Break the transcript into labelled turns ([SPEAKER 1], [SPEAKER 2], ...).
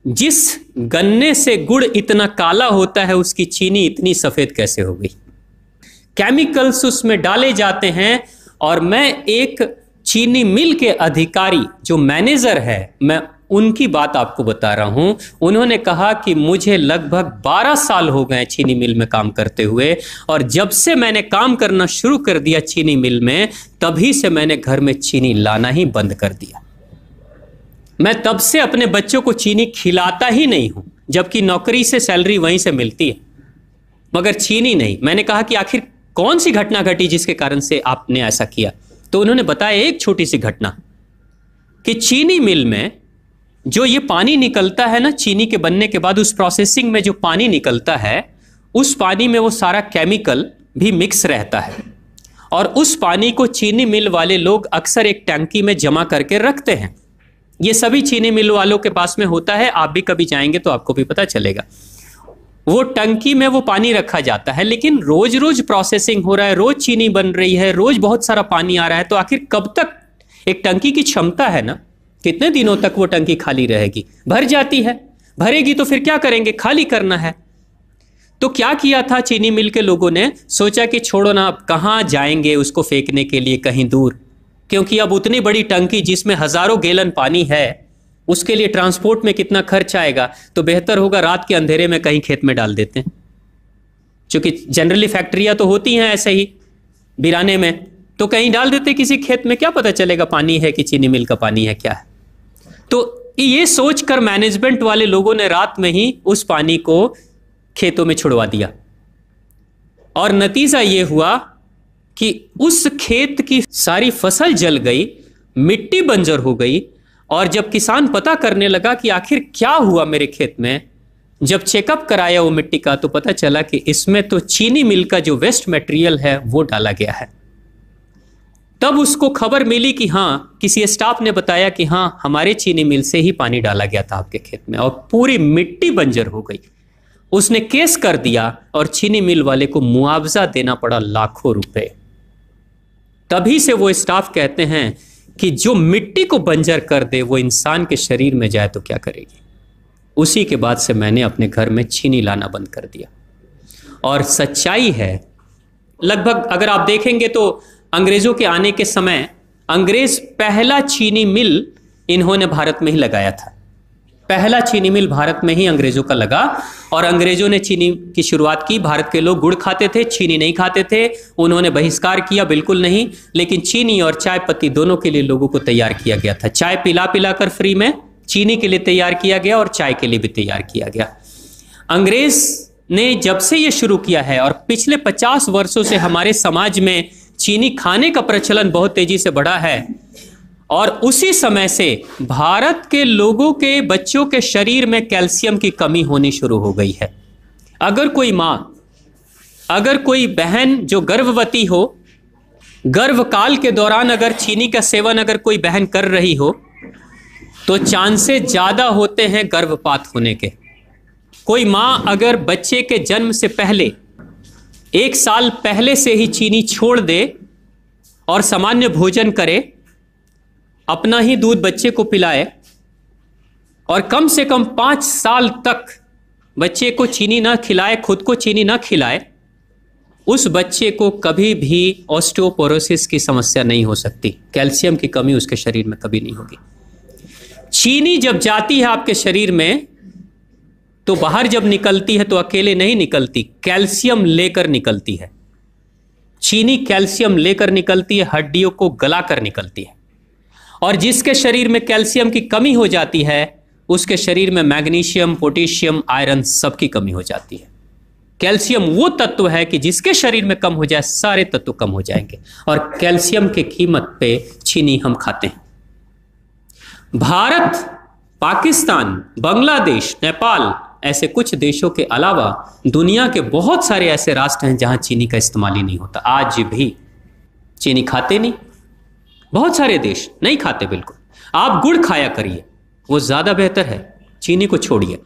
[SPEAKER 1] जिस गन्ने से गुड़ इतना काला होता है उसकी चीनी इतनी सफेद कैसे हो गई? केमिकल्स उसमें डाले जाते हैं। और मैं एक चीनी मिल के अधिकारी जो मैनेजर है, मैं उनकी बात आपको बता रहा हूं। उन्होंने कहा कि मुझे लगभग 12 साल हो गए चीनी मिल में काम करते हुए, और जब से मैंने काम करना शुरू कर दिया चीनी मिल में, तभी से मैंने घर में चीनी लाना ही बंद कर दिया। मैं तब से अपने बच्चों को चीनी खिलाता ही नहीं हूं, जबकि नौकरी से सैलरी वहीं से मिलती है, मगर चीनी नहीं। मैंने कहा कि आखिर कौन सी घटना घटी जिसके कारण से आपने ऐसा किया? तो उन्होंने बताया एक छोटी सी घटना कि चीनी मिल में जो ये पानी निकलता है ना, चीनी के बनने के बाद उस प्रोसेसिंग में जो पानी निकलता है, उस पानी में वो सारा केमिकल भी मिक्स रहता है, और उस पानी को चीनी मिल वाले लोग अक्सर एक टंकी में जमा करके रखते हैं। ये सभी चीनी मिल वालों के पास में होता है, आप भी कभी जाएंगे तो आपको भी पता चलेगा। वो टंकी में वो पानी रखा जाता है, लेकिन रोज रोज प्रोसेसिंग हो रहा है, रोज चीनी बन रही है, रोज बहुत सारा पानी आ रहा है, तो आखिर कब तक? एक टंकी की क्षमता है ना, कितने दिनों तक वो टंकी खाली रहेगी? भर जाती है, भरेगी तो फिर क्या करेंगे? खाली करना है। तो क्या किया था चीनी मिल के लोगों ने? सोचा कि छोड़ो ना, अब कहाँ जाएंगे उसको फेंकने के लिए कहीं दूर, क्योंकि अब उतनी बड़ी टंकी जिसमें हजारों गैलन पानी है, उसके लिए ट्रांसपोर्ट में कितना खर्च आएगा, तो बेहतर होगा रात के अंधेरे में कहीं खेत में डाल देते हैं। क्योंकि जनरली फैक्ट्रियां तो होती हैं ऐसे ही बिराने में, तो कहीं डाल देते किसी खेत में, क्या पता चलेगा पानी है कि चीनी मिल का पानी है, क्या है। तो ये सोचकर मैनेजमेंट वाले लोगों ने रात में ही उस पानी को खेतों में छुड़वा दिया, और नतीजा ये हुआ कि उस खेत की सारी फसल जल गई, मिट्टी बंजर हो गई। और जब किसान पता करने लगा कि आखिर क्या हुआ मेरे खेत में, जब चेकअप कराया वो मिट्टी का, तो पता चला कि इसमें तो चीनी मिल का जो वेस्ट मटेरियल है वो डाला गया है। तब उसको खबर मिली कि हाँ, किसी स्टाफ ने बताया कि हाँ, हमारे चीनी मिल से ही पानी डाला गया था आपके खेत में, और पूरी मिट्टी बंजर हो गई। उसने केस कर दिया और चीनी मिल वाले को मुआवजा देना पड़ा लाखों रुपए। तभी से वो स्टाफ कहते हैं कि जो मिट्टी को बंजर कर दे वो इंसान के शरीर में जाए तो क्या करेगी। उसी के बाद से मैंने अपने घर में चीनी लाना बंद कर दिया। और सच्चाई है, लगभग अगर आप देखेंगे तो अंग्रेजों के आने के समय अंग्रेज पहला चीनी मिल इन्होंने भारत में ही लगाया था। पहला चीनी मिल भारत में ही अंग्रेजों का लगा, और अंग्रेजों ने चीनी की शुरुआत की। भारत के लोग गुड़ खाते थे, चीनी नहीं खाते थे। उन्होंने बहिष्कार किया, बिल्कुल नहीं, लेकिन चीनी और चाय पत्ती दोनों के लिए लोगों को तैयार किया गया था। चाय पिला पिला कर फ्री में चीनी के लिए तैयार किया गया, और चाय के लिए भी तैयार किया गया। अंग्रेज ने जब से ये शुरू किया है, और पिछले 50 वर्षों से हमारे समाज में चीनी खाने का प्रचलन बहुत तेजी से बढ़ा है, और उसी समय से भारत के लोगों के बच्चों के शरीर में कैल्शियम की कमी होनी शुरू हो गई है। अगर कोई माँ, अगर कोई बहन जो गर्भवती हो, गर्भकाल के दौरान अगर चीनी का सेवन अगर कोई बहन कर रही हो, तो चांसेस ज्यादा होते हैं गर्भपात होने के। कोई माँ अगर बच्चे के जन्म से पहले 1 साल पहले से ही चीनी छोड़ दे और सामान्य भोजन करे, अपना ही दूध बच्चे को पिलाए, और कम से कम 5 साल तक बच्चे को चीनी ना खिलाए, खुद को चीनी ना खिलाए, उस बच्चे को कभी भी ऑस्टियोपोरोसिस की समस्या नहीं हो सकती। कैल्शियम की कमी उसके शरीर में कभी नहीं होगी। चीनी जब जाती है आपके शरीर में, तो बाहर जब निकलती है तो अकेले नहीं निकलती, कैल्शियम लेकर निकलती है। चीनी कैल्शियम लेकर निकलती है, हड्डियों को गलाकर निकलती है। और जिसके शरीर में कैल्शियम की कमी हो जाती है, उसके शरीर में मैग्नीशियम, पोटेशियम, आयरन सबकी कमी हो जाती है। कैल्शियम वो तत्व है कि जिसके शरीर में कम हो जाए, सारे तत्व कम हो जाएंगे, और कैल्शियम की कीमत पे चीनी हम खाते हैं। भारत, पाकिस्तान, बांग्लादेश, नेपाल, ऐसे कुछ देशों के अलावा दुनिया के बहुत सारे ऐसे राष्ट्र हैं जहां चीनी का इस्तेमाल ही नहीं होता। आज भी चीनी खाते नहीं, बहुत सारे देश नहीं खाते बिल्कुल। आप गुड़ खाया करिए, वो ज्यादा बेहतर है, चीनी को छोड़िए।